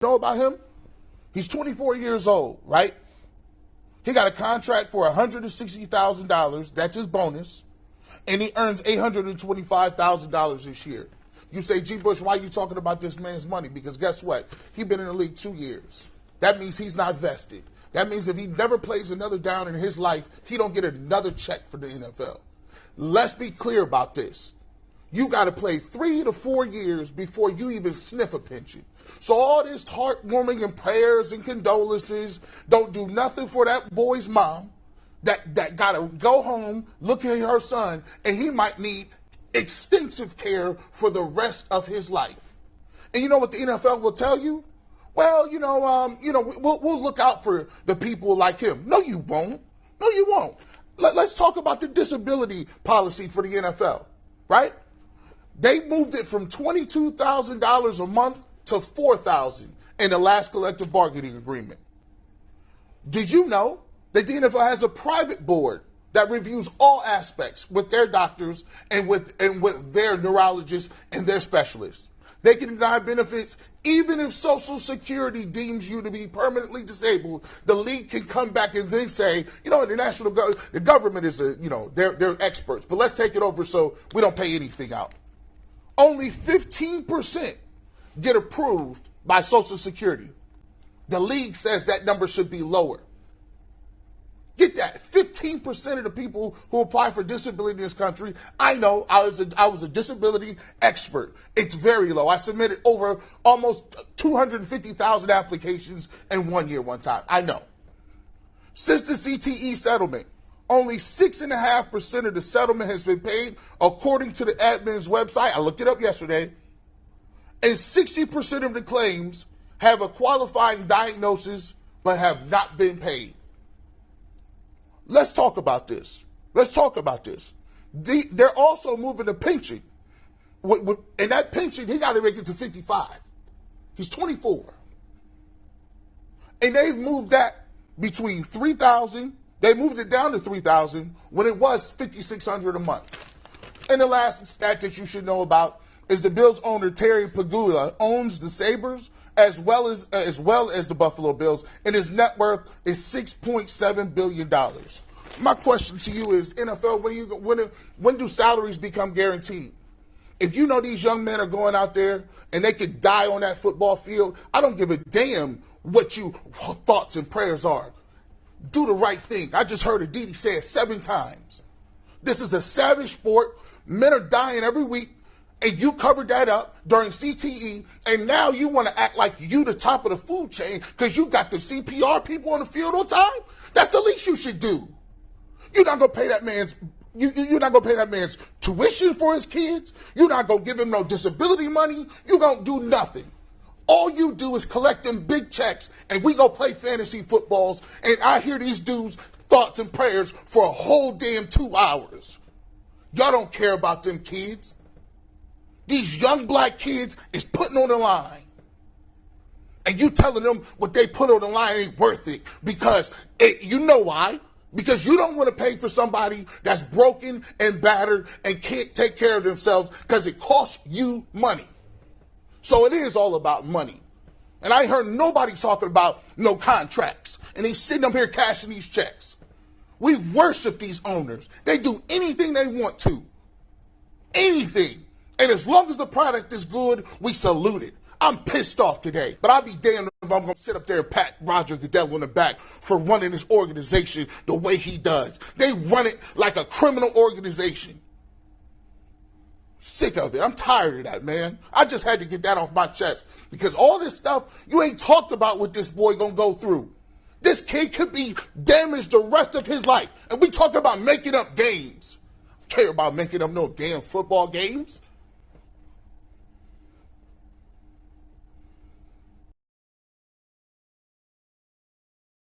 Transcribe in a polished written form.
know about him? He's 24 years old, right? He got a contract for $160,000. That's his bonus. And he earns $825,000 this year. You say, G. Bush, why are you talking about this man's money? Because guess what? He's been in the league 2 years. That means he's not vested. That means if he never plays another down in his life, he don't get another check for the NFL. Let's be clear about this. You got to play 3 to 4 years before you even sniff a pension. So all this heartwarming and prayers and condolences don't do nothing for that boy's mom that got to go home, look at her son, and he might need extensive care for the rest of his life. And you know what the NFL will tell you? Well, we'll look out for the people like him. No, you won't. No, you won't. Let's talk about the disability policy for the NFL, right? They moved it from $22,000 a month to $4,000 in the last collective bargaining agreement. Did you know that the NFL has a private board that reviews all aspects with their doctors and with their neurologists and their specialists? They can deny benefits even if Social Security deems you to be permanently disabled. The league can come back and then say, the government is they're experts, but let's take it over so we don't pay anything out. Only 15% get approved by Social Security. The league says that number should be lower. Get that. 15% of the people who apply for disability in this country, I know, I was a disability expert. It's very low. I submitted over almost 250,000 applications in 1 year one time. I know. Since the CTE settlement, only 6.5% of the settlement has been paid, according to the admin's website. I looked it up yesterday. And 60% of the claims have a qualifying diagnosis but have not been paid. Let's talk about this. They're also moving the pension. And that pension, he got to make it to 55. He's 24. And they've moved that between $3,000. They moved it down to $3,000 when it was $5,600 a month. And the last stat that you should know about is the Bills owner Terry Pagula owns the Sabres as well as the Buffalo Bills, and his net worth is $6.7 billion. My question to you is, NFL, when do salaries become guaranteed? If you know these young men are going out there and they could die on that football field, I don't give a damn what your thoughts and prayers are. Do the right thing. I just heard Aditi say it 7 times. This is a savage sport. Men are dying every week. And you covered that up during CTE, and now you want to act like you the top of the food chain because you got the CPR people on the field on time? That's the least you should do. You're not gonna pay that man's you're not gonna pay that man's tuition for his kids. You're not gonna give him no disability money. You gonna do nothing. All you do is collect them big checks, and we go play fantasy footballs, and I hear these dudes' thoughts and prayers for a whole damn 2 hours. Y'all don't care about them kids. These young black kids is putting on the line. And you telling them what they put on the line ain't worth it because you know why? Because you don't want to pay for somebody that's broken and battered and can't take care of themselves because it costs you money. So it is all about money. And I ain't heard nobody talking about no contracts. And they sitting up here cashing these checks. We worship these owners. They do anything they want to. Anything. And as long as the product is good, we salute it. I'm pissed off today, but I'll be damned if I'm going to sit up there and pat Roger Goodell on the back for running this organization the way he does. They run it like a criminal organization. Sick of it. I'm tired of that, man. I just had to get that off my chest because all this stuff, you ain't talked about what this boy going to go through. This kid could be damaged the rest of his life. And we talk about making up games. I don't care about making up no damn football games.